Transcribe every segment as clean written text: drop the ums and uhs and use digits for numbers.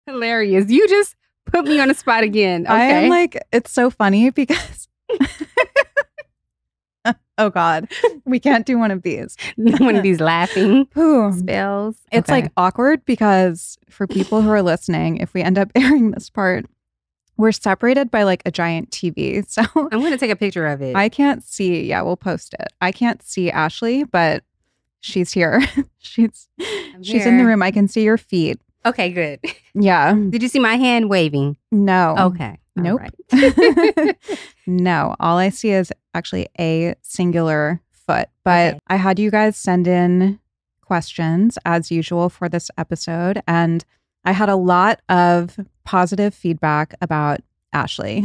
Hilarious. You just put me on the spot again. Okay. I am like, it's so funny because oh God, we can't do one of these. One of these laughing spells. It's like awkward because for people who are listening, if we end up airing this part, we're separated by like a giant TV. So I'm going to take a picture of it. I can't see. Yeah, we'll post it. I can't see Ashley, but she's here. she's in the room. I can see your feet. Okay, good. Yeah. Did you see my hand waving? No. Okay. Nope. Right. No. All I see is actually a singular foot. But I had you guys send in questions as usual for this episode. And I had a lot of positive feedback about Ashley.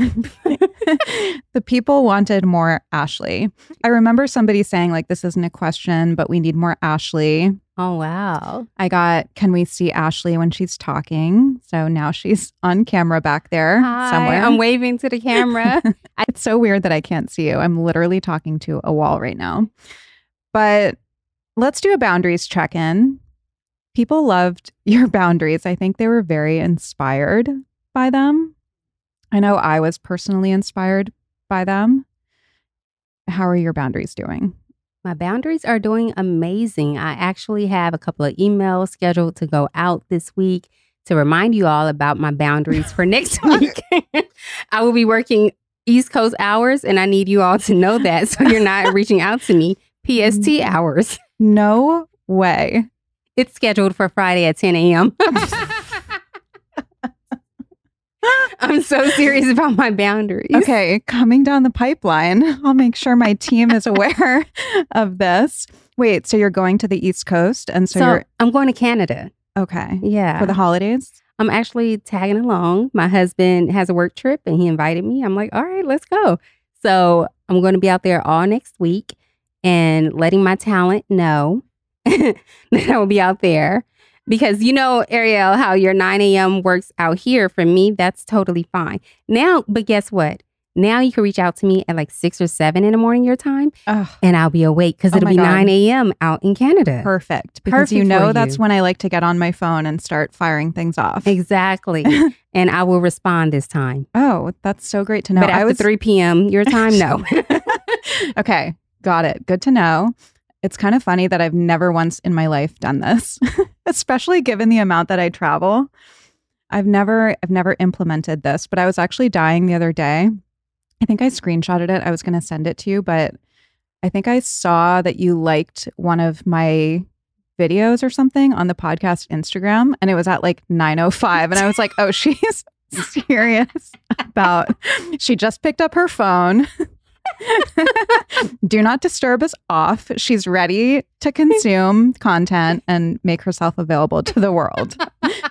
The people wanted more Ashley. I remember somebody saying like, this isn't a question, but we need more Ashley. Oh, wow. I got, can we see Ashley when she's talking? So now she's on camera back there somewhere. I'm waving to the camera. It's so weird that I can't see you. I'm literally talking to a wall right now. But let's do a boundaries check-in. People loved your boundaries. I think they were very inspired by them. I know I was personally inspired by them. How are your boundaries doing? My boundaries are doing amazing. I actually have a couple of emails scheduled to go out this week to remind you all about my boundaries for next week. I will be working East Coast hours, and I need you all to know that so you're not reaching out to me PST hours. No way. It's scheduled for Friday at 10 a.m. I'm so serious about my boundaries. Okay, coming down the pipeline. I'll make sure my team is aware of this. Wait, so you're going to the East Coast? And so I'm going to Canada. Okay. Yeah. For the holidays? I'm actually tagging along. My husband has a work trip and he invited me. I'm like, all right, let's go. So I'm going to be out there all next week and letting my talent know that I will be out there. Because you know, Arielle, how your 9 a.m. works out here, for me, that's totally fine. Now, but guess what? Now you can reach out to me at like 6 or 7 in the morning your time, and I'll be awake because it'll be 9 a.m. out in Canada. Perfect. Because you know that's when I like to get on my phone and start firing things off. Exactly. And I will respond this time. Oh, that's so great to know. But after 3 p.m. your time, no. Okay, got it. Good to know. It's kind of funny that I've never once in my life done this, especially given the amount that I travel. I've never implemented this, but I was actually dying the other day. I think I screenshotted it. I was going to send it to you, but I think I saw that you liked one of my videos or something on the podcast Instagram, and it was at like 9:05, and I was like, oh, she's serious about, she just picked up her phone. Do not disturb is off. She's ready to consume content and make herself available to the world.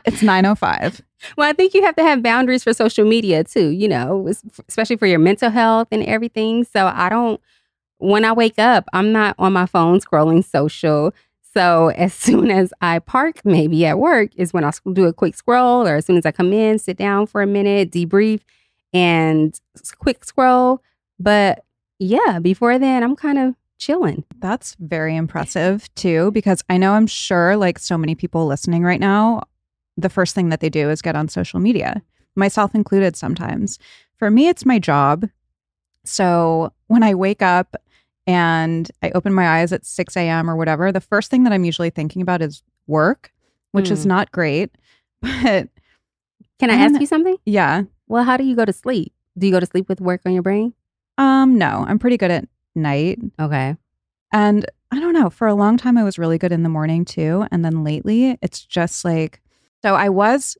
It's 9:05. Well, I think you have to have boundaries for social media too, you know, especially for your mental health and everything. So when I wake up, I'm not on my phone scrolling social. So as soon as I park maybe at work is when I'll do a quick scroll, or as soon as I come in, sit down for a minute, debrief and quick scroll. But yeah, before then, I'm kind of chilling. That's very impressive too, because I'm sure like so many people listening right now, the first thing that they do is get on social media, myself included sometimes. For me, it's my job. So when I wake up and I open my eyes at 6 a.m. or whatever, the first thing that I'm usually thinking about is work, which is not great. But can I ask you something? Yeah. Well, how do you go to sleep? Do you go to sleep with work on your brain? No, I'm pretty good at night. Okay. And I don't know, for a long time I was really good in the morning too. And then lately it's just like, so I was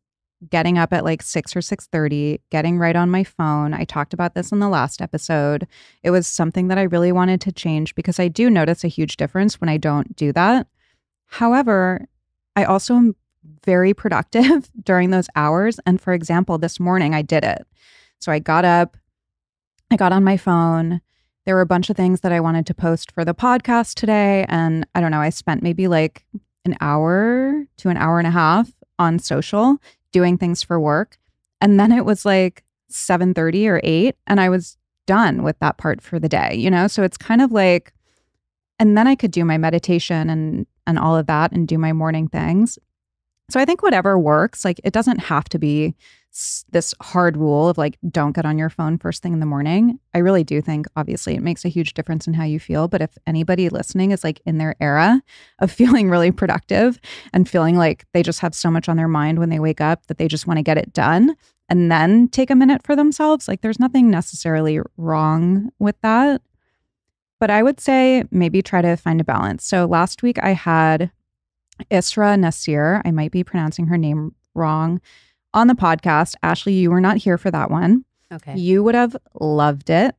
getting up at like 6 or 6:30, getting right on my phone. I talked about this in the last episode. It was something that I really wanted to change because I do notice a huge difference when I don't do that. However, I also am very productive during those hours. And for example, this morning I did it. So I got up, I got on my phone. There were a bunch of things that I wanted to post for the podcast today. And I don't know, I spent maybe like an hour to an hour and a half on social doing things for work. And then it was like 7:30 or 8 and I was done with that part for the day, you know? So it's kind of like, and then I could do my meditation and all of that and do my morning things. So I think whatever works, like it doesn't have to be this hard rule of like, don't get on your phone first thing in the morning. I really do think, obviously, it makes a huge difference in how you feel. But if anybody listening is like in their era of feeling really productive and feeling like they just have so much on their mind when they wake up that they just want to get it done and then take a minute for themselves, like there's nothing necessarily wrong with that. But I would say maybe try to find a balance. So last week I had Isra Nasir, I might be pronouncing her name wrong, on the podcast. Ashley, you were not here for that one. Okay. You would have loved it.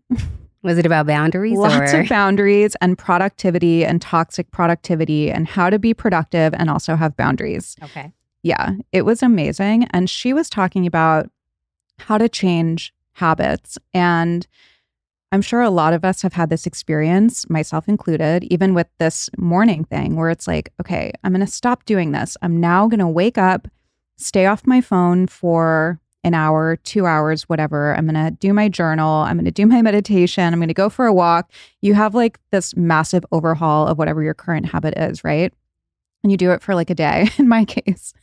Was it about boundaries? Lots of boundaries and productivity and toxic productivity and how to be productive and also have boundaries. Okay. Yeah, it was amazing. And she was talking about how to change habits. And I'm sure a lot of us have had this experience, myself included, even with this morning thing where it's like, okay, I'm going to stop doing this. I'm now going to wake up, stay off my phone for an hour, 2 hours, whatever. I'm going to do my journal. I'm going to do my meditation. I'm going to go for a walk. You have like this massive overhaul of whatever your current habit is, right? And you do it for like a day, in my case.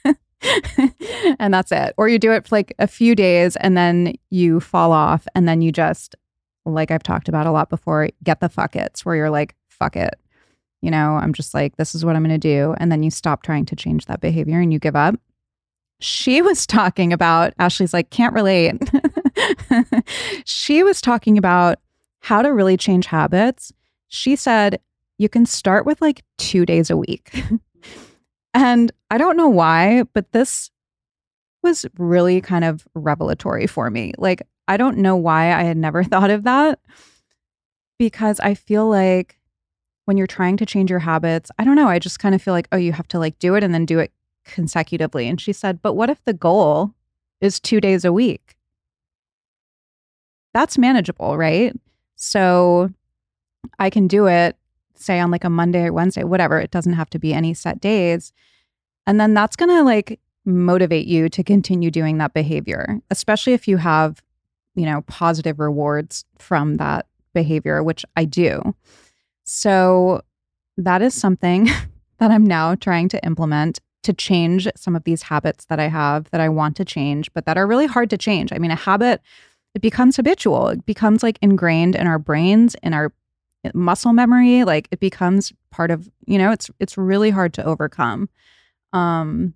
And that's it. Or you do it for like a few days and then you fall off and then you just, like I've talked about a lot before, get the fuck it's where you're like, fuck it. You know, I'm just like, this is what I'm going to do. And then you stop trying to change that behavior and you give up. She was talking about, Ashley's like, can't relate. She was talking about how to really change habits. She said, you can start with like 2 days a week. And I don't know why, but this was really kind of revelatory for me. Like, I don't know why I had never thought of that, because I feel like when you're trying to change your habits, I don't know, I just kind of feel like, oh, you have to like do it and then do it consecutively. And she said, but what if the goal is 2 days a week? That's manageable, right? So I can do it, say on like a Monday or Wednesday, whatever. It doesn't have to be any set days. And then that's going to like motivate you to continue doing that behavior, especially if you have, you know, positive rewards from that behavior, which I do. So that is something that I'm now trying to implement to change some of these habits that I have that I want to change, but that are really hard to change. I mean, a habit, it becomes habitual. It becomes like ingrained in our brains, in our muscle memory. Like it becomes part of, you know, it's really hard to overcome. And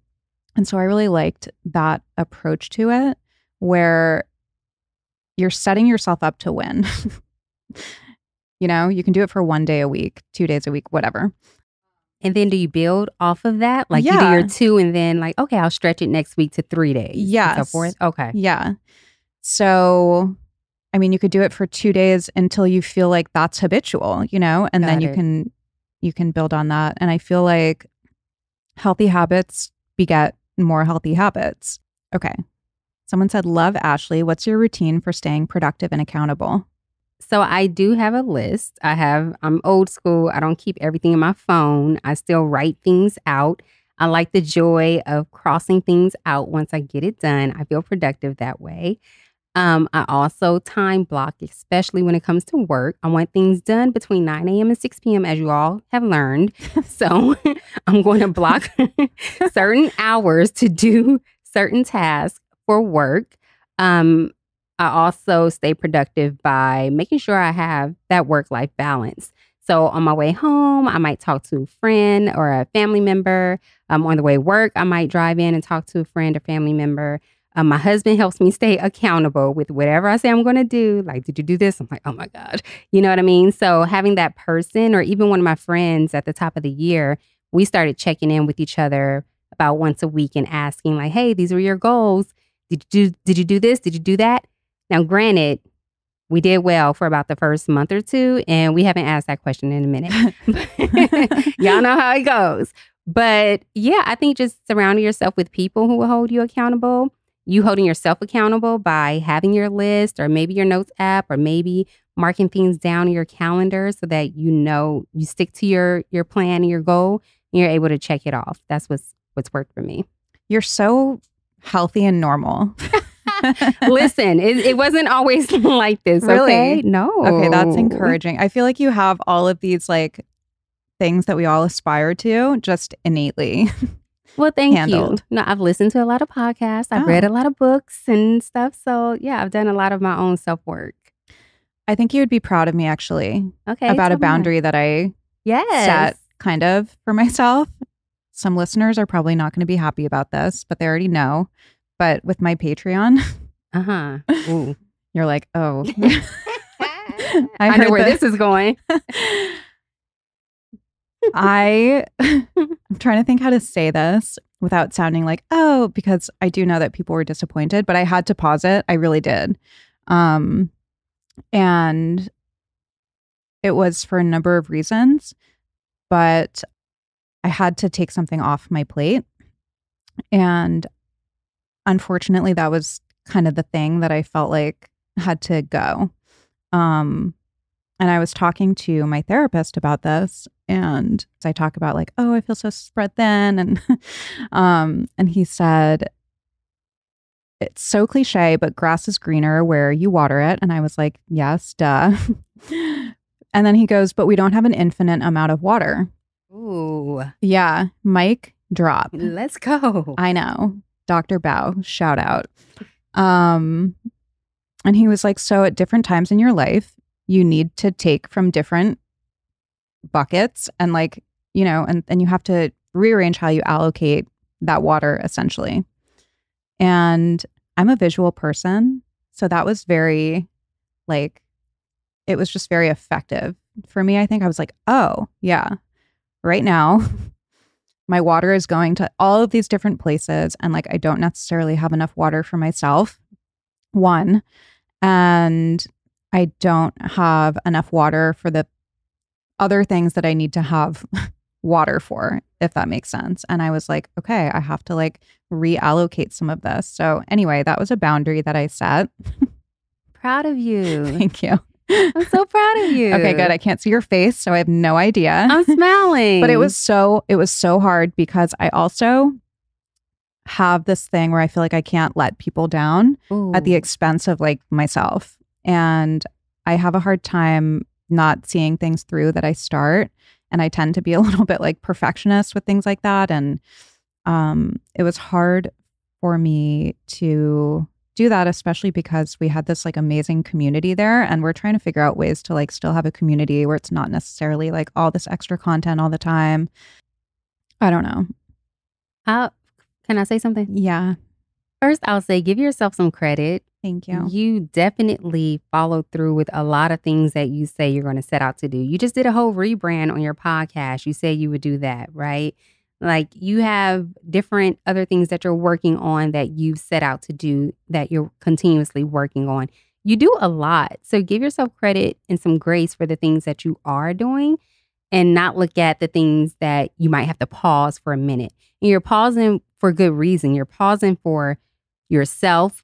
so I really liked that approach to it, where you're setting yourself up to win. You know, you can do it for 1 day a week, 2 days a week, whatever. And then do you build off of that? Like you do your 2 and then like, okay, I'll stretch it next week to 3 days. Yes. And so forth. Okay. Yeah. So, I mean, you could do it for 2 days until you feel like that's habitual, you know, and then you can build on that. And I feel like healthy habits beget more healthy habits. Okay. Someone said, love Ashley. What's your routine for staying productive and accountable? So I do have a list. I'm old school. I don't keep everything in my phone. I still write things out. I like the joy of crossing things out once I get it done. I feel productive that way. I also time block, especially when it comes to work. I want things done between 9 a.m. and 6 p.m., as you all have learned. So I'm going to block certain hours to do certain tasks for work. I also stay productive by making sure I have that work-life balance. So on my way home, I might talk to a friend or a family member. On the way to work, I might drive in and talk to a friend or family member. My husband helps me stay accountable with whatever I say I'm going to do. Like, did you do this? I'm like, oh my God. You know what I mean? So having that person, or even one of my friends at the top of the year, we started checking in with each other about once a week and asking like, hey, these were your goals. Did you do this? Did you do that? Now, granted, we did well for about the first month or two, and we haven't asked that question in a minute. Y'all know how it goes. But yeah, I think just surrounding yourself with people who will hold you accountable. You holding yourself accountable by having your list or maybe your notes app or maybe marking things down in your calendar so that you know you stick to your plan and your goal and you're able to check it off. That's what's worked for me. You're so healthy and normal. Listen, it wasn't always like this. Really? Okay? No. Okay, that's encouraging. I feel like you have all of these like things that we all aspire to just innately. Well, thank handled. you. No, I've listened to a lot of podcasts. I've read a lot of books and stuff. So yeah, I've done a lot of my own self work. I think you would be proud of me actually Okay. about a tell me more. boundary that I Yes. set kind of for myself. Some listeners are probably not going to be happy about this, but they already know. But with my Patreon, Ooh. you're like, oh, I know where this is going. I'm trying to think how to say this without sounding like, oh, because I do know that people were disappointed, but I had to pause it. I really did. And it was for a number of reasons, but I had to take something off my plate. And unfortunately, that was kind of the thing that I felt like had to go. And I was talking to my therapist about this, and I talk about like, oh, I feel so spread thin, and he said, it's so cliche, but grass is greener where you water it. And I was like, yes, duh. And then he goes, but we don't have an infinite amount of water. Ooh. Yeah, mic drop. Let's go. I know, Dr. Bao, shout out. And he was like, so at different times in your life, you need to take from different buckets and like, you know, and you have to rearrange how you allocate that water essentially. And I'm a visual person. So that was very like, it was just very effective for me. I think I was like, oh yeah, right now my water is going to all of these different places. And like, I don't necessarily have enough water for myself. One, and I don't have enough water for the other things that I need to have water for, if that makes sense. And I was like, okay, I have to like reallocate some of this. So anyway, that was a boundary that I set. Proud of you. Thank you. I'm so proud of you. Okay, good. I can't see your face, so I have no idea. I'm smiling. But it was so hard because I also have this thing where I feel like I can't let people down at the expense of like myself. And I have a hard time not seeing things through that I start. And I tend to be a little bit like perfectionist with things like that. And it was hard for me to do that, especially because we had this like amazing community there. And we're trying to figure out ways to like still have a community where it's not necessarily like all this extra content all the time. I don't know. Can I say something? Yeah. First, I'll say give yourself some credit. Thank you. You definitely followed through with a lot of things that you say you're going to set out to do. You just did a whole rebrand on your podcast. You said you would do that, right? Like you have different other things that you're working on that you've set out to do that you're continuously working on. You do a lot. So give yourself credit and some grace for the things that you are doing and not look at the things that you might have to pause for a minute. And you're pausing for good reason. You're pausing for yourself,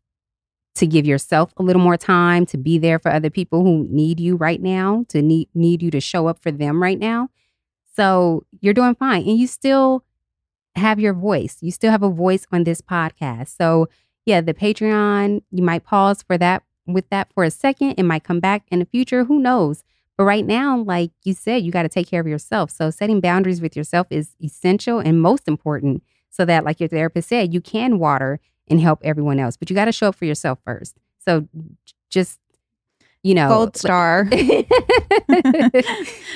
to give yourself a little more time to be there for other people who need you right now, to need you to show up for them right now. So you're doing fine. And you still have your voice. You still have a voice on this podcast. So yeah, the Patreon, you might pause for that with that for a second. It might come back in the future. Who knows? But right now, like you said, you got to take care of yourself. So setting boundaries with yourself is essential and most important so that, like your therapist said, you can water and help everyone else. But you got to show up for yourself first. So just, you know. Gold star. So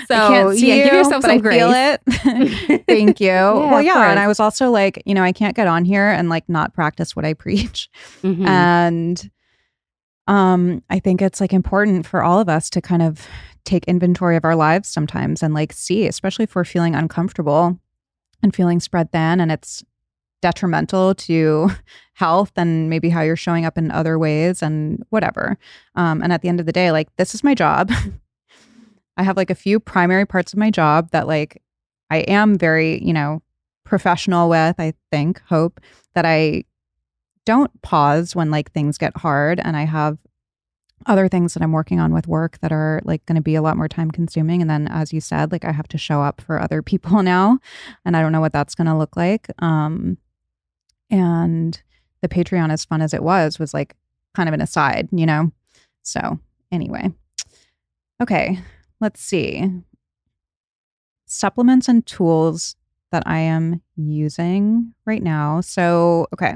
can't see yeah, give yourself some grace. I feel it. Thank you. Yeah, well, yeah. And I course. was also like, you know, I can't get on here and like not practice what I preach. Mhm. And I think it's like important for all of us to kind of take inventory of our lives sometimes and like see, especially if we're feeling uncomfortable and feeling spread thin and it's detrimental to health and maybe how you're showing up in other ways and whatever. And at the end of the day, like this is my job. I have like a few primary parts of my job that like I am very, you know, professional with, I think, hope that I don't pause when like things get hard. And I have other things that I'm working on with work that are like going to be a lot more time consuming. And then, as you said, like I have to show up for other people now. And I don't know what that's going to look like. And the Patreon, as fun as it was like kind of an aside, you know? So anyway, okay, let's see. Supplements and tools that I am using right now. So, okay.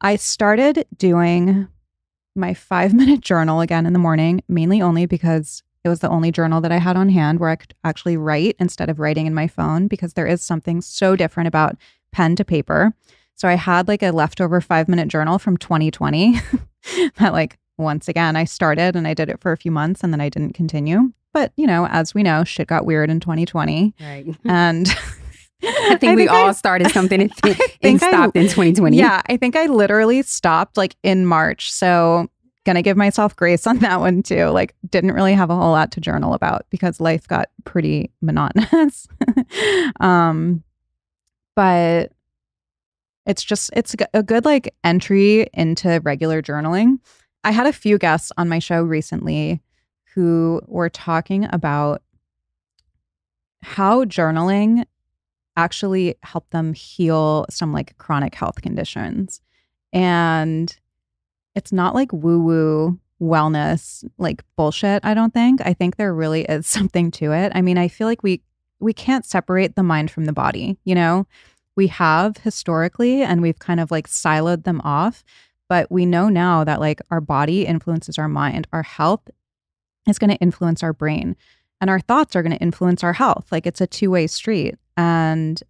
I started doing my 5-minute journal again in the morning, mainly only because it was the only journal that I had on hand where I could actually write instead of writing in my phone, because there is something so different about pen to paper. So I had like a leftover 5-minute journal from 2020 that, like, once again, I started and I did it for a few months and then I didn't continue. But, you know, as we know, shit got weird in 2020. Right. And I think we all started something and stopped in 2020. Yeah, I think I literally stopped like in March. So gonna give myself grace on that one too. Like, didn't really have a whole lot to journal about because life got pretty monotonous. But it's a good like entry into regular journaling. I had a few guests on my show recently who were talking about how journaling actually helped them heal some like chronic health conditions. And it's not like woo-woo wellness like bullshit, I don't think. I think there really is something to it. I mean, I feel like we can't separate the mind from the body, you know? We have historically, and we've kind of like siloed them off, but we know now that like our body influences our mind. Our health is going to influence our brain, and our thoughts are going to influence our health. Like, it's a two-way street. And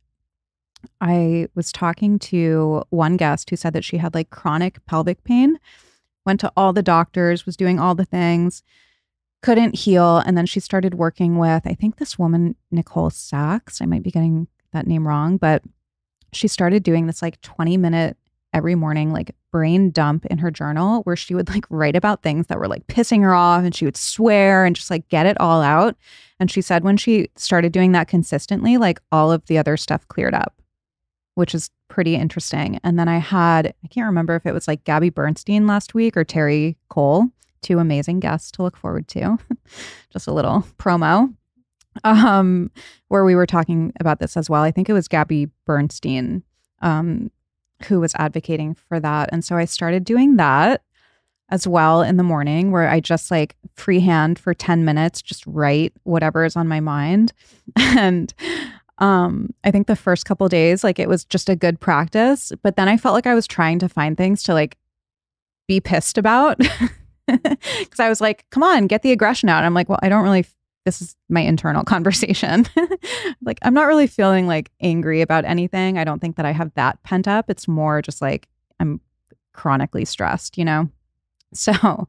I was talking to one guest who said that she had like chronic pelvic pain, went to all the doctors, was doing all the things, couldn't heal. And then she started working with, I think, this woman, Nicole Sachs. I might be getting that name wrong, but she started doing this like 20-minute every morning, like brain dump in her journal where she would like write about things that were like pissing her off, and she would swear and just like get it all out. And she said when she started doing that consistently, like all of the other stuff cleared up, which is pretty interesting. And then I can't remember if it was like Gabby Bernstein last week or Terry Cole, two amazing guests to look forward to. Just a little promo. Where we were talking about this as well. I think it was Gabby Bernstein who was advocating for that. And so I started doing that as well in the morning, where I just like freehand for 10 minutes, just write whatever is on my mind. And I think the first couple days, like, it was just a good practice. But then I felt like I was trying to find things to like be pissed about. Because I was like, come on, get the aggression out. And I'm like, well, I don't really, this is my internal conversation. Like, I'm not really feeling like angry about anything. I don't think that I have that pent up. It's more just like I'm chronically stressed, you know? So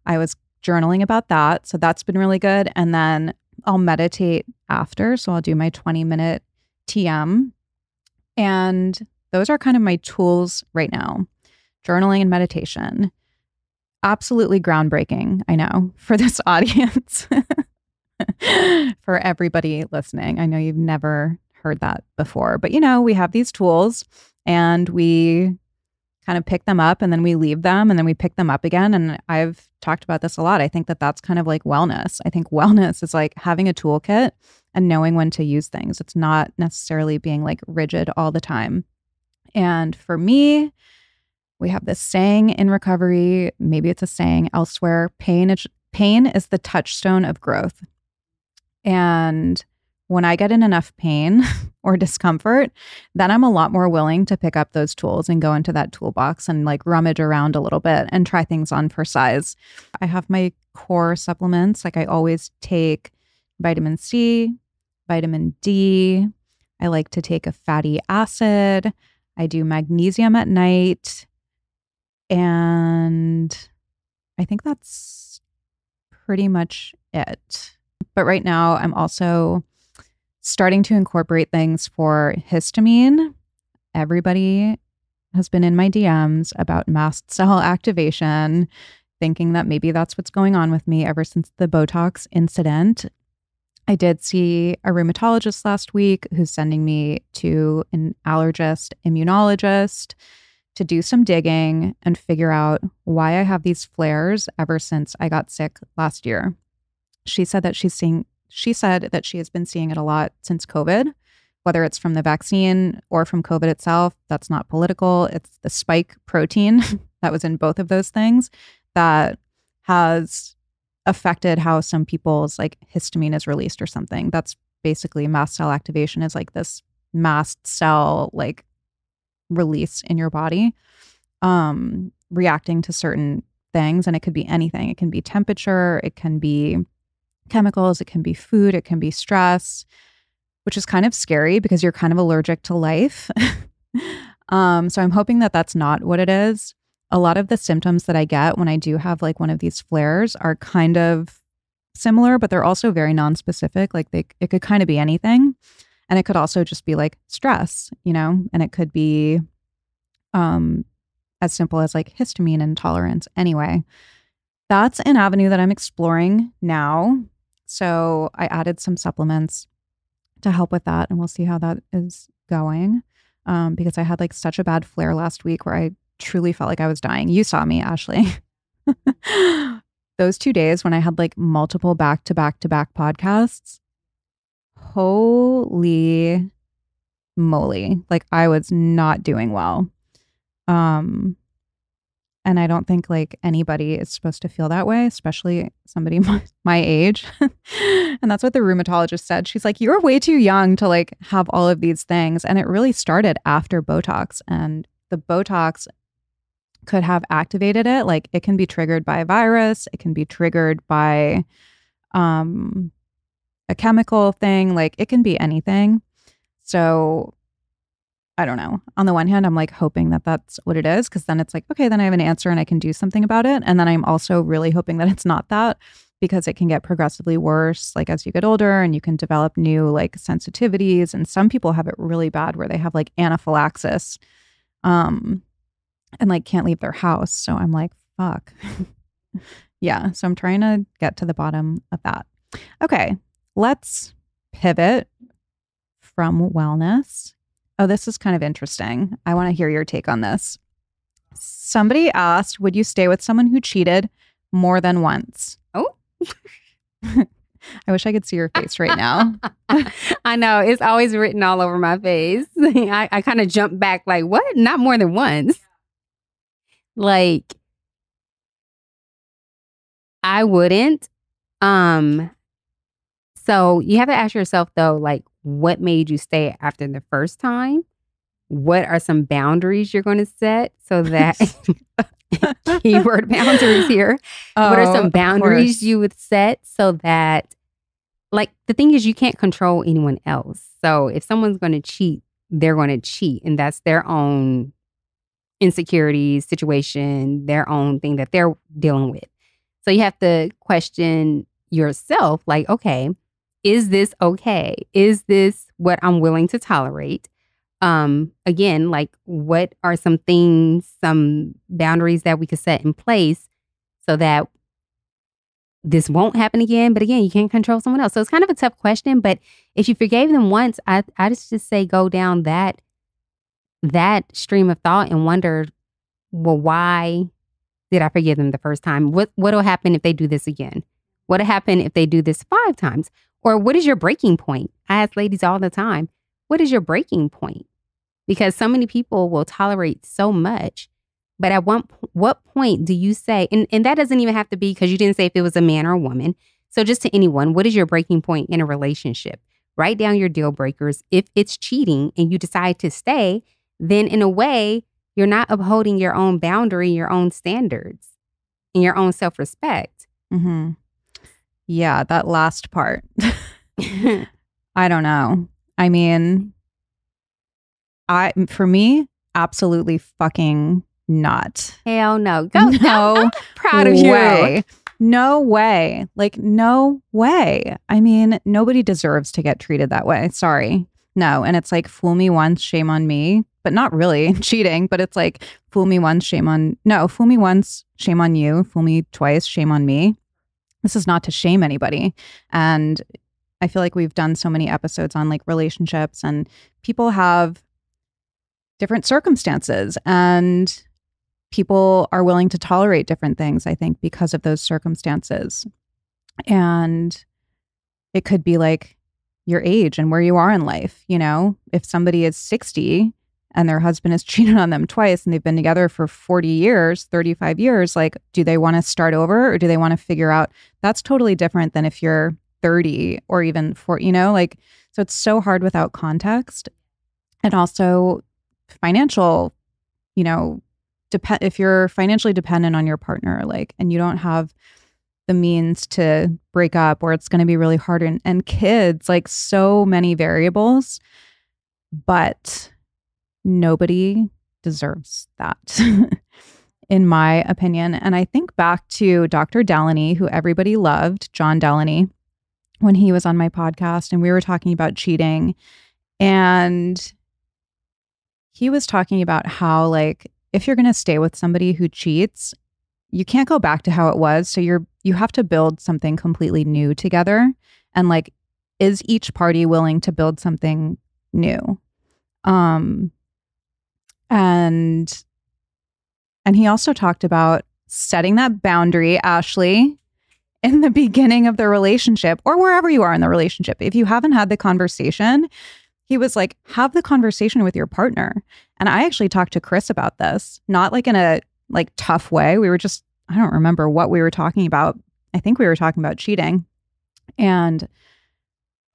I was journaling about that. So that's been really good. And then I'll meditate after. So I'll do my 20-minute TM. And those are kind of my tools right now. Journaling and meditation. Absolutely groundbreaking, I know, for this audience. For everybody listening. I know you've never heard that before, but you know, we have these tools and we kind of pick them up and then we leave them and then we pick them up again. And I've talked about this a lot. I think that that's kind of like wellness. I think wellness is like having a toolkit and knowing when to use things. It's not necessarily being like rigid all the time. And for me, we have this saying in recovery, maybe it's a saying elsewhere, pain is the touchstone of growth. And when I get in enough pain or discomfort, then I'm a lot more willing to pick up those tools and go into that toolbox and like rummage around a little bit and try things on for size. I have my core supplements. Like, I always take vitamin C, vitamin D. I like to take a fatty acid. I do magnesium at night. And I think that's pretty much it. But right now, I'm also starting to incorporate things for histamine. Everybody has been in my DMs about mast cell activation, thinking that maybe that's what's going on with me ever since the Botox incident. I did see a rheumatologist last week who's sending me to an allergist, immunologist to do some digging and figure out why I have these flares ever since I got sick last year. She said that she has been seeing it a lot since COVID, whether it's from the vaccine or from COVID itself. That's not political. It's the spike protein that was in both of those things that has affected how some people's like histamine is released or something. That's basically mast cell activation is like this mast cell like release in your body, reacting to certain things. And it could be anything. It can be temperature, it can be chemicals, it can be food, it can be stress, which is kind of scary because you're kind of allergic to life. So I'm hoping that that's not what it is. A lot of the symptoms that I get when I do have like one of these flares are kind of similar, but they're also very non-specific. Like it could kind of be anything. And it could also just be like stress, you know, and it could be as simple as like histamine intolerance. Anyway, that's an avenue that I'm exploring now. So I added some supplements to help with that, and we'll see how that is going. Because I had like such a bad flare last week where I truly felt like I was dying. You saw me, Ashley. Those 2 days when I had like multiple back-to-back-to-back podcasts, holy moly. Like I was not doing well. And I don't think like anybody is supposed to feel that way, especially somebody my age. And that's what the rheumatologist said. She's like, you're way too young to like have all of these things. And it really started after Botox, and the Botox could have activated it. Like it can be triggered by a virus. It can be triggered by a chemical thing. Like it can be anything. So I don't know. On the one hand, I'm like hoping that that's what it is, because then it's like, okay, then I have an answer and I can do something about it. And then I'm also really hoping that it's not that, because it can get progressively worse like as you get older, and you can develop new like sensitivities. And some people have it really bad where they have like anaphylaxis and like can't leave their house. So I'm like, fuck. Yeah. So I'm trying to get to the bottom of that. Okay. Let's pivot from wellness. Oh, this is kind of interesting. I want to hear your take on this. Somebody asked, would you stay with someone who cheated more than once? Oh. I wish I could see your face right now. I know. It's always written all over my face. I kind of jump back like, what? Not more than once. Like, I wouldn't. So you have to ask yourself though, like, what made you stay after the first time? What are some boundaries you're going to set so that keyword boundaries here? What are some boundaries you would set so that, like, the thing is, you can't control anyone else. So if someone's going to cheat, they're going to cheat, and that's their own insecurities, situation, their own thing that they're dealing with. So you have to question yourself, like, okay, is this okay? Is this what I'm willing to tolerate? Again, like, what are some things, some boundaries that we could set in place so that this won't happen again? But again, you can't control someone else. So it's kind of a tough question. But if you forgave them once, I just say go down that stream of thought and wonder, well, why did I forgive them the first time? What'll happen if they do this again? What'll happen if they do this 5 times? Or what is your breaking point? I ask ladies all the time, what is your breaking point? Because so many people will tolerate so much, but at what point do you say, and that doesn't even have to be because you didn't say if it was a man or a woman. So just to anyone, what is your breaking point in a relationship? Write down your deal breakers. If it's cheating and you decide to stay, then in a way, you're not upholding your own boundary, your own standards, and your own self-respect. Mm-hmm. Yeah, that last part. I don't know. I mean, for me, absolutely fucking not. Hell no. Go. No, I'm proud of way. you. No way. Like, no way. I mean, nobody deserves to get treated that way. Sorry. No. And it's like, fool me once, shame on me. But not really cheating, but it's like, fool me once, shame on you. Fool me twice, shame on me. This is not to shame anybody. And I feel like we've done so many episodes on like relationships, and people have different circumstances, and people are willing to tolerate different things, I think, because of those circumstances. And it could be like your age and where you are in life. You know, if somebody is 60 and their husband has cheated on them twice and they've been together for 40 years, 35 years, like, do they want to start over, or do they want to figure out? That's totally different than if you're 30 or even 40, you know, like, so it's so hard without context. And also financial, you know, if you're financially dependent on your partner, like, and you don't have the means to break up, or it's going to be really hard, and kids, like, so many variables, but nobody deserves that. In my opinion. And I think back to Dr. Delaney, who everybody loved, John Delaney, when he was on my podcast and we were talking about cheating. And he was talking about how, like, if you're going to stay with somebody who cheats, you can't go back to how it was. So you have to build something completely new together. And, like, is each party willing to build something new? And he also talked about setting that boundary, Ashley, in the beginning of the relationship, or wherever you are in the relationship. If you haven't had the conversation, he was like, have the conversation with your partner. And I actually talked to Chris about this, not like in a like tough way. We were just, I don't remember what we were talking about. I think we were talking about cheating. And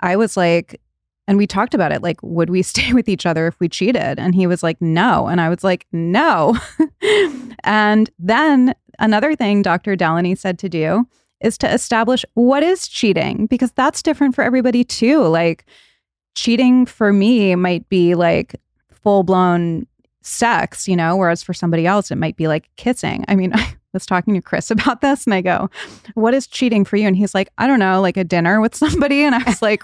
I was like, and we talked about it, like, would we stay with each other if we cheated? And he was like, no. And I was like, no. And then another thing Dr. Delaney said to do is to establish what is cheating, because that's different for everybody too. Like, cheating for me might be like full blown sex, you know, whereas for somebody else, it might be like kissing. I mean, I was talking to Chris about this and I go, what is cheating for you? And he's like, I don't know, like a dinner with somebody. And I was like,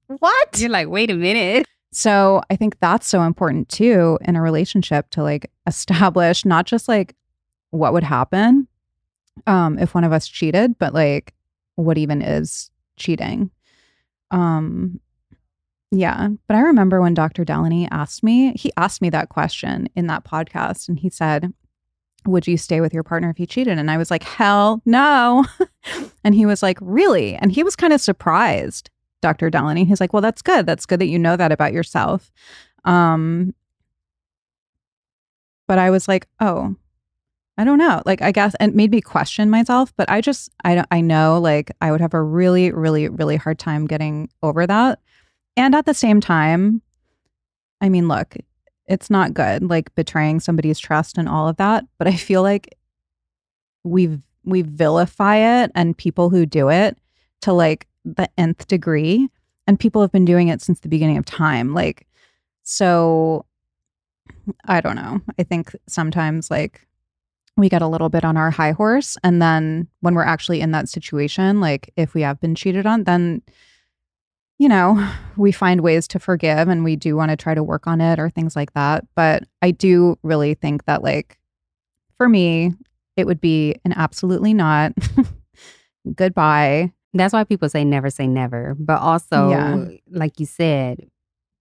what? You're like, wait a minute. So I think that's so important too in a relationship, to like establish not just like what would happen if one of us cheated, but like what even is cheating. Yeah. But I remember when Dr. Delaney asked me that question in that podcast, and he said, would you stay with your partner if he cheated? And I was like, hell no. And he was like, really? And he was kind of surprised. Dr. Delaney. He's like, well, that's good. That's good that you know that about yourself. But I was like, oh, I don't know. Like, I guess it made me question myself, but I know, like, I would have a really, really, really hard time getting over that. And at the same time, I mean, look, it's not good, like betraying somebody's trust and all of that. But I feel like we vilify it, and people who do it to like the nth degree, and people have been doing it since the beginning of time. Like, so I don't know. I think sometimes like we get a little bit on our high horse, and then when we're actually in that situation, like if we have been cheated on, then, you know, we find ways to forgive, and we do want to try to work on it or things like that. But I do really think that, like, for me, it would be an absolutely not. Goodbye. That's why people say never, but also, like you said,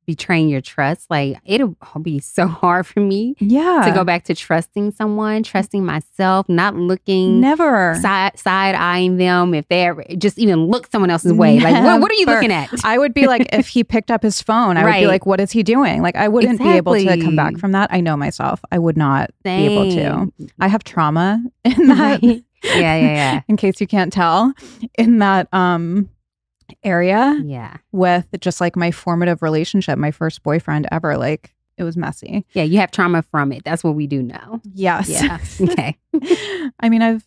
betraying your trust. Like, it'll be so hard for me to go back to trusting someone, trusting myself, not looking, never side-eyeing them if they ever just even look someone else's way. Like, what are you looking at? I would be like, if he picked up his phone, I would be like, what is he doing? Like, I wouldn't be able to come back from that. I know myself. I would not be able to. I have trauma in that. Right. Yeah. In case you can't tell, in that area. Yeah. With just like my formative relationship, my first boyfriend ever, like it was messy. Yeah, you have trauma from it. That's what we do know. Yes. Yeah. Okay. I mean, I've,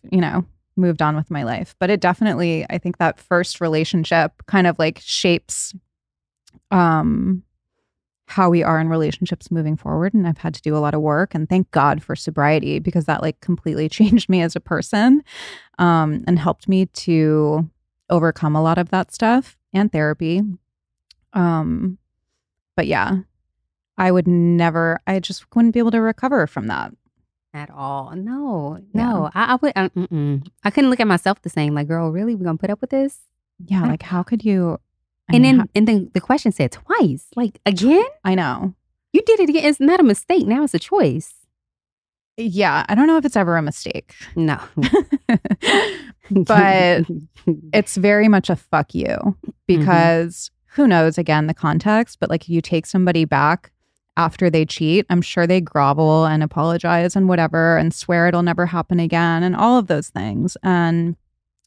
moved on with my life, but it definitely, I think that first relationship kind of like shapes how we are in relationships moving forward. And I've had to do a lot of work, and thank God for sobriety, because that like completely changed me as a person, and helped me to overcome a lot of that stuff, and therapy. But yeah, I just wouldn't be able to recover from that. At all. No. I would, I couldn't look at myself the same. Like, girl, really? We're going to put up with this? Yeah. Like, how could you? And then the question said twice. Like, again? I know. You did it again. It's not a mistake. Now it's a choice. Yeah. I don't know if it's ever a mistake. No. But it's very much a fuck you, because who knows, again, the context, but like you take somebody back after they cheat, I'm sure they grovel and apologize and whatever and swear it'll never happen again and all of those things. And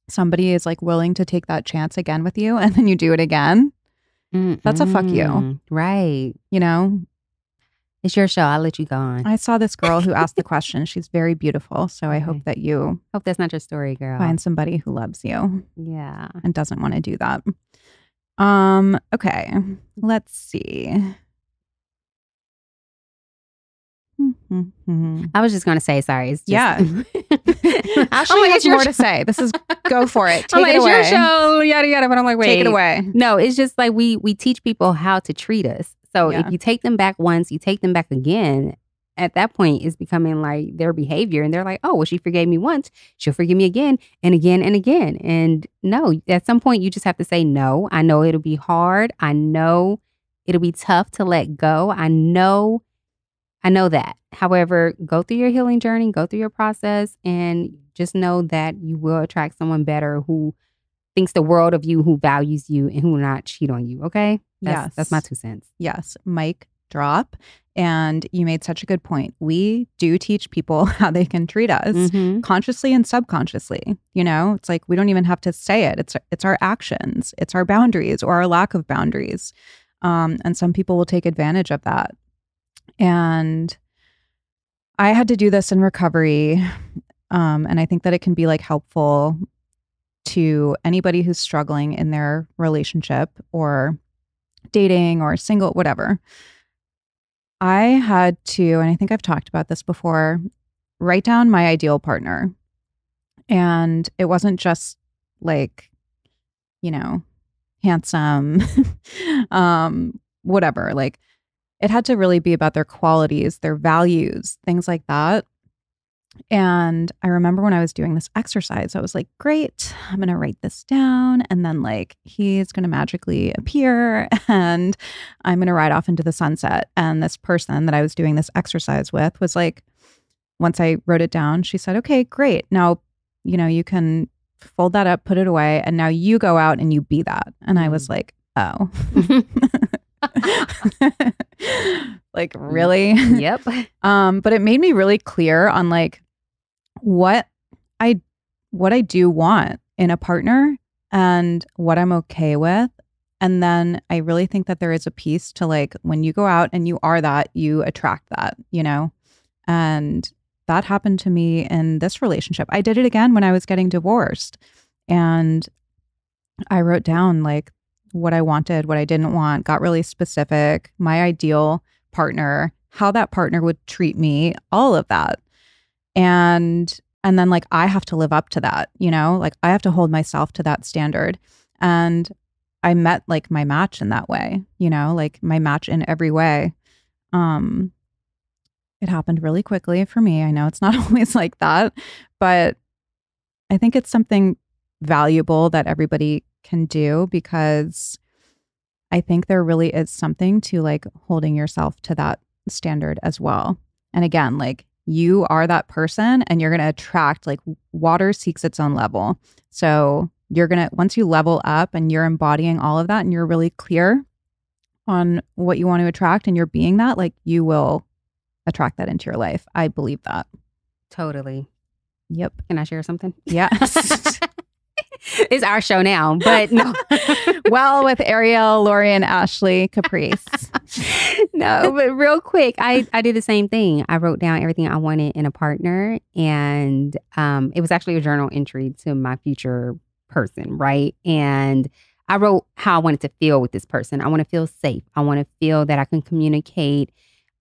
somebody is like willing to take that chance again with you, and then you do it again. That's a fuck you. Right. You know? It's your show. I'll let you go on. I saw this girl who asked the question. She's very beautiful. So I hope that you hope that's not your story, girl. find somebody who loves you. Yeah. And doesn't want to do that. Okay. Let's see. I was just going to say, sorry. It's just, yeah. Ashley has more to say. This is, go for it. Take it away. It's your show, yada, yada. But I'm like, wait. Take it away. No, it's just like we teach people how to treat us. So if you take them back once, you take them back again, at that point, it's becoming like their behavior. And they're like, oh, well, she forgave me once. She'll forgive me again and again and again. And no, at some point, you just have to say no. I know it'll be hard. I know it'll be tough to let go. I know that. However, go through your healing journey, go through your process, and just know that you will attract someone better who thinks the world of you, who values you, and who will not cheat on you. Okay? That's my 2 cents. Yes. Mic drop. And you made such a good point. We do teach people how they can treat us consciously and subconsciously. You know, it's like we don't even have to say it. It's our actions. It's our boundaries or our lack of boundaries. And some people will take advantage of that. And I had to do this in recovery. And I think that it can be like helpful to anybody who's struggling in their relationship or dating or single, whatever. I had to, and I think I've talked about this before, write down my ideal partner. And it wasn't just like, you know, handsome, whatever. Like, it had to really be about their qualities, their values, things like that. And I remember when I was doing this exercise, I was like, great, I'm going to write this down. And then like, he's going to magically appear and I'm going to ride off into the sunset. And this person that I was doing this exercise with was like, once I wrote it down, she said, okay, great. Now, you know, you can fold that up, put it away. And now you go out and you be that. And I was like, oh. Like, really? Yep. But it made me really clear on like what I do want in a partner and what I'm okay with. And then I really think that there is a piece to like when you go out and you are that, you attract that, you know? And that happened to me in this relationship. I did it again when I was getting divorced. And I wrote down like what I wanted, what I didn't want, got really specific, my ideal partner, how that partner would treat me, all of that. And then like I have to live up to that, you know, like I have to hold myself to that standard. And I met like my match in that way, you know, like my match in every way. It happened really quickly for me. I know it's not always like that, but I think it's something valuable that everybody can do because I think there really is something to like holding yourself to that standard as well. And again, like you are that person and you're going to attract, like water seeks its own level. So you're going to, once you level up and you're embodying all of that and you're really clear on what you want to attract and you're being that, like you will attract that into your life. I believe that. Totally. Yep. Can I share something? Yes. It's our show now, but no. Well, with Arielle, Lorre, and Ashley Caprice. No, but real quick, I did the same thing. I wrote down everything I wanted in a partner, and it was actually a journal entry to my future person, right? And I wrote how I wanted to feel with this person. I want to feel safe. I want to feel that I can communicate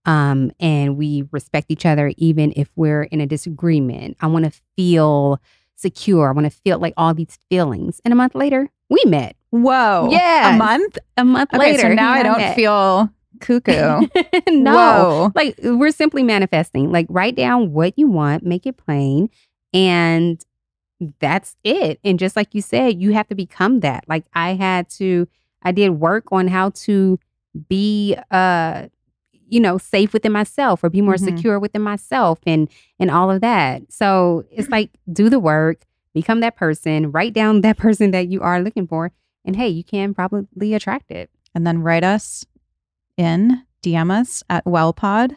and we respect each other even if we're in a disagreement. I want to feel secure. I want to feel like all these feelings. And a month later, we met. Whoa. Yeah. A month? A month Okay, later. so now I don't feel cuckoo. No. Whoa. Like we're simply manifesting. Like write down what you want, make it plain, and that's it. And just like you said, you have to become that. Like I did work on how to be safe within myself or be more secure within myself and all of that. So it's like do the work, become that person, write down that person that you are looking for, and hey, you can probably attract it. And then write us in, DM us at WellPod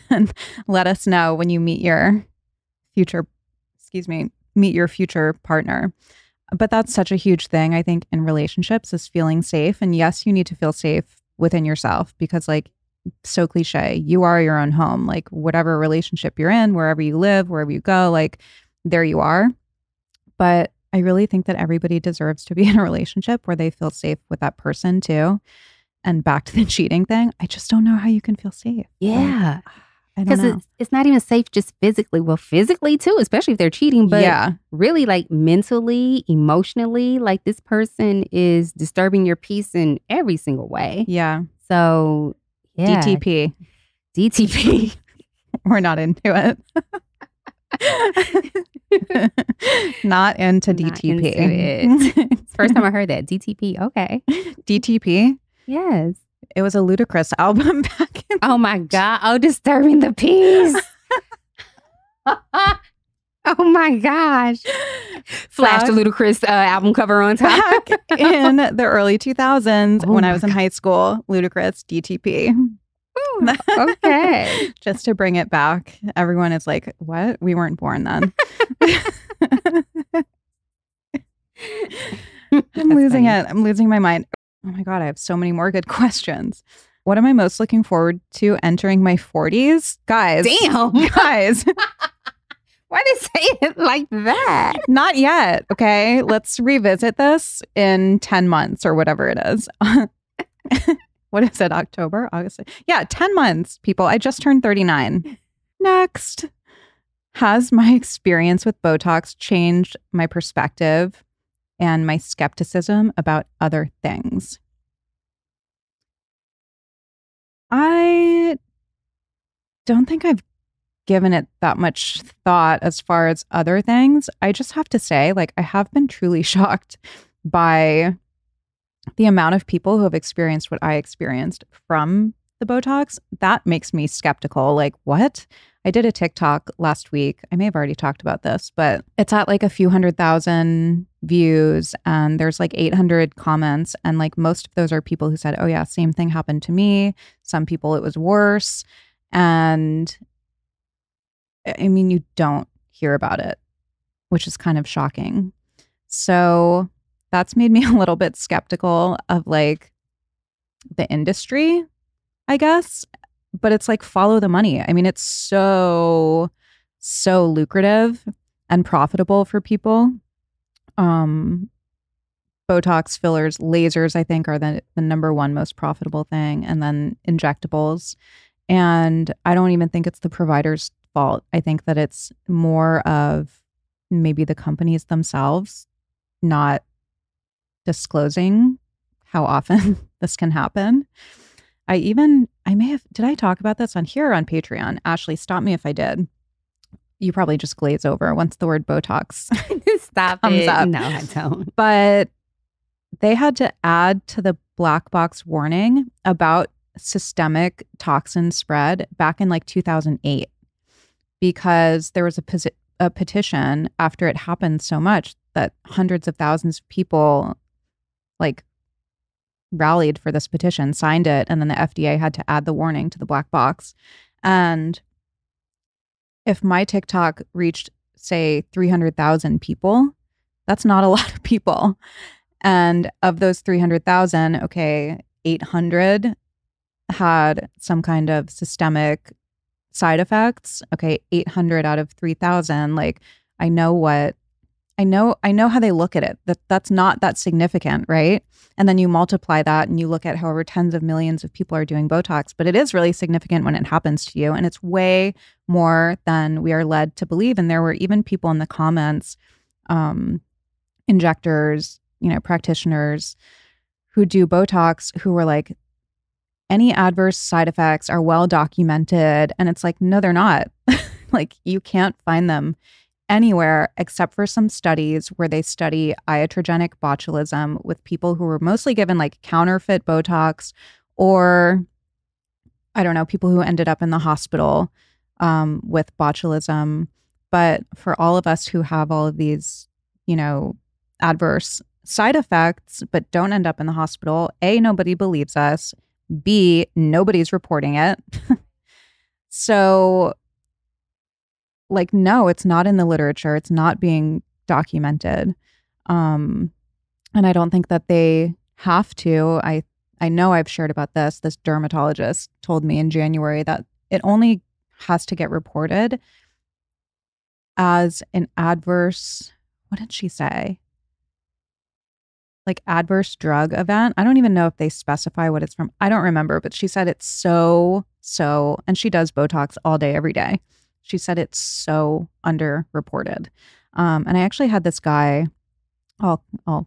and let us know when you meet your future partner. But that's such a huge thing, I think, in relationships is feeling safe. And yes, you need to feel safe within yourself because like so cliche. You are your own home. Like whatever relationship you're in, wherever you live, wherever you go, like there you are. But I really think that everybody deserves to be in a relationship where they feel safe with that person too. And back to the cheating thing, I just don't know how you can feel safe. Yeah. Like, I don't Because know. it's not even safe just physically. Well, physically too, especially if they're cheating. But Yeah. really, like mentally, emotionally, like this person is disturbing your peace in every single way. Yeah. So, yeah. DTP. DTP. We're not into it. Not into DTP. Into it. First time I heard that. DTP. Okay. DTP. Yes. It was a Ludacris album back in. Oh my God. Oh, disturbing the peace. Oh my gosh. Flash the Ludacris album cover on top. Back in the early 2000s when I was in high school, Ludacris, DTP. Ooh, okay. Just to bring it back. Everyone is like, what? We weren't born then. I'm losing it. I'm losing my mind. Oh my God, I have so many more good questions. What am I most looking forward to entering my 40s? Guys. Damn. Guys. Why did you say it like that? Not yet. Okay. Let's revisit this in 10 months or whatever it is. What is it? October? August? Yeah, 10 months, people. I just turned 39. Next. Has my experience with Botox changed my perspective and my skepticism about other things? I don't think I've given it that much thought as far as other things. I just have to say, like, I have been truly shocked by the amount of people who have experienced what I experienced from the Botox. That makes me skeptical. Like, what? I did a TikTok last week. I may have already talked about this, but it's at like a few 100,000 views and there's like 800 comments. And like most of those are people who said, oh yeah, same thing happened to me. Some people it was worse. And I mean, you don't hear about it, which is kind of shocking. So that's made me a little bit skeptical of like the industry, I guess. But it's like follow the money. I mean, it's so lucrative and profitable for people. Botox, fillers, lasers, I think are the number one most profitable thing. And then injectables. And I don't even think it's the provider's fault. I think that it's more of maybe the companies themselves not disclosing how often this can happen. Did I talk about this on here or on Patreon? Ashley, stop me if I did. You probably just glaze over once the word Botox Stop comes it. up. No, I don't. But they had to add to the black box warning about systemic toxin spread back in like 2008 because there was a petition after it happened so much that hundreds of thousands of people like rallied for this petition, signed it, and then the FDA had to add the warning to the black box. And if my TikTok reached, say, 300,000 people, that's not a lot of people. And of those 300,000, okay, 800 had some kind of systemic side effects. Okay, 800 out of 3,000, like I know how they look at it. That's not that significant, right? And then you multiply that and you look at however tens of millions of people are doing Botox, but it is really significant when it happens to you. And it's way more than we are led to believe. And there were even people in the comments, injectors, practitioners who do Botox who were like, any adverse side effects are well documented. And it's like, no, they're not. Like you can't find them anywhere except for some studies where they study iatrogenic botulism with people who were mostly given like counterfeit Botox or, I don't know, people who ended up in the hospital with botulism. But for all of us who have all of these, adverse side effects, but don't end up in the hospital, A, nobody believes us. B, nobody's reporting it. So like, no, it's not in the literature. It's not being documented. And I don't think that they have to. I I know I've shared about this. This dermatologist told me in January that it only has to get reported as an adverse, what did she say? Like adverse drug event. I don't even know if they specify what it's from. I don't remember, but she said it's so, and she does Botox all day, every day. She said it's so underreported. And I actually had this guy, I'll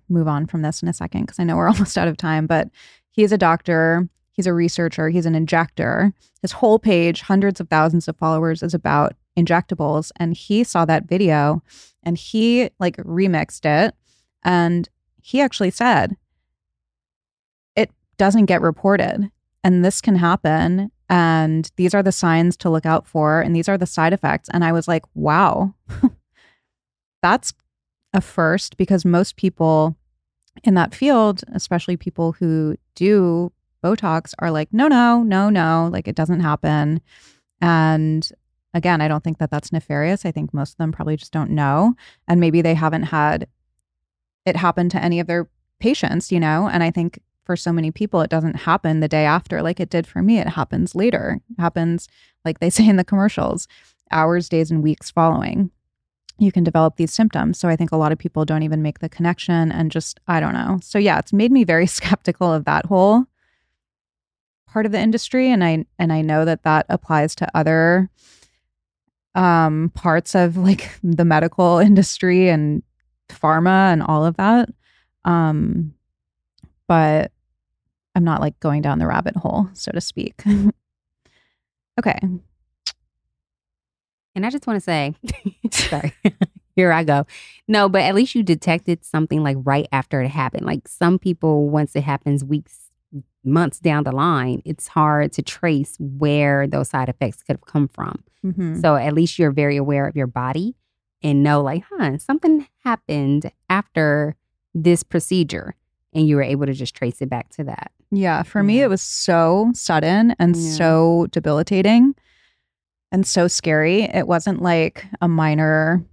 move on from this in a second because I know we're almost out of time, but he's a doctor, he's a researcher, he's an injector. His whole page, hundreds of thousands of followers, is about injectables. And he saw that video and he like remixed it. And he actually said, it doesn't get reported. And this can happen. And these are the signs to look out for. And these are the side effects. And I was like, wow, that's a first, because most people in that field, especially people who do Botox, are like, no, like it doesn't happen. And again, I don't think that that's nefarious. I think most of them probably just don't know. And maybe they haven't had it happen to any of their patients, you know? And I think for so many people, it doesn't happen the day after like it did for me. It happens later. It happens, like they say in the commercials, hours, days, and weeks following. You can develop these symptoms. So I think a lot of people don't even make the connection and just, I don't know. So yeah, it's made me very skeptical of that whole part of the industry. And I know that that applies to other parts of like the medical industry and pharma and all of that. But I'm not like going down the rabbit hole, so to speak. Okay. And I just want to say, sorry, here I go. No, but at least you detected something like right after it happened. Like some people, once it happens weeks, months down the line, it's hard to trace where those side effects could have come from. Mm-hmm. So at least you're very aware of your body and know like, something happened after this procedure. And you were able to just trace it back to that. Yeah. For me, it was so sudden and so debilitating and so scary. It wasn't like a minor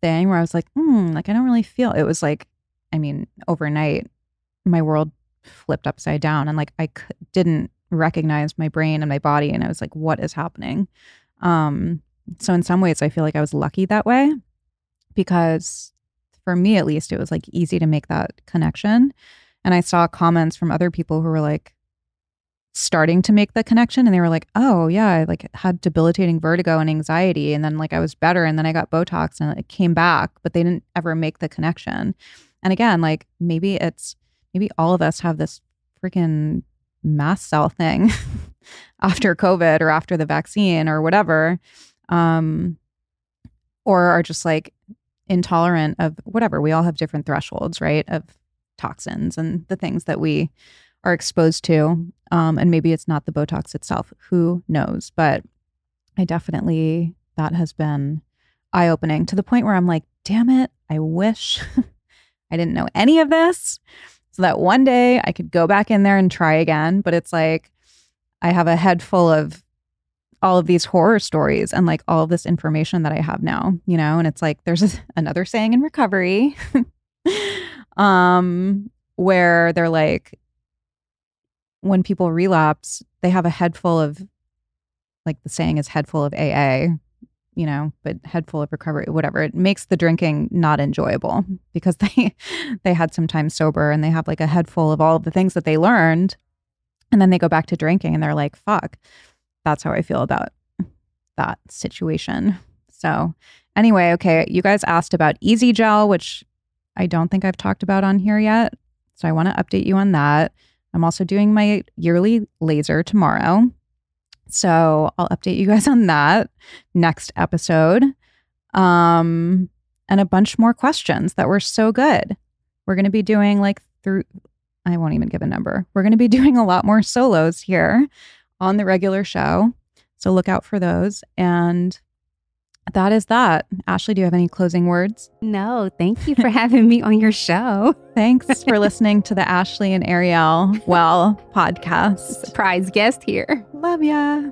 thing where I was like, like I don't really feel. It was like, I mean, overnight, my world flipped upside down and like I didn't recognize my brain and my body. And I was like, what is happening? So in some ways, I feel like I was lucky that way because for me, at least, it was like easy to make that connection. And I saw comments from other people who were like starting to make the connection. And they were like, oh yeah, I like had debilitating vertigo and anxiety. And then like I was better. And then I got Botox and it came back, but they didn't ever make the connection. And again, like maybe all of us have this freaking mast cell thing after COVID or after the vaccine or whatever, or are just like intolerant of whatever. We all have different thresholds, right? Of toxins and the things that we are exposed to. And maybe it's not the Botox itself. Who knows? But I definitely, that has been eye-opening to the point where I'm like, damn it, I wish I didn't know any of this so that one day I could go back in there and try again. But it's like, I have a head full of all of these horror stories and like all of this information that I have now, you know? And it's like, there's another saying in recovery where they're like, when people relapse, they have a head full of, like the saying is head full of AA, you know, but head full of recovery, whatever. It makes the drinking not enjoyable because they had some time sober and they have like a head full of all of the things that they learned. And then they go back to drinking and they're like, fuck. That's how I feel about that situation. So anyway, okay, you guys asked about Easy Gel, which I don't think I've talked about on here yet. So I want to update you on that. I'm also doing my yearly laser tomorrow. So I'll update you guys on that next episode. And a bunch more questions that were so good. We're going to be doing I won't even give a number. We're going to be doing a lot more solos here on the regular show. So look out for those. And that is that. Ashley, do you have any closing words? No, thank you for having me on your show. Thanks for listening to the Ashley and Arielle podcast. Surprise guest here. Love ya.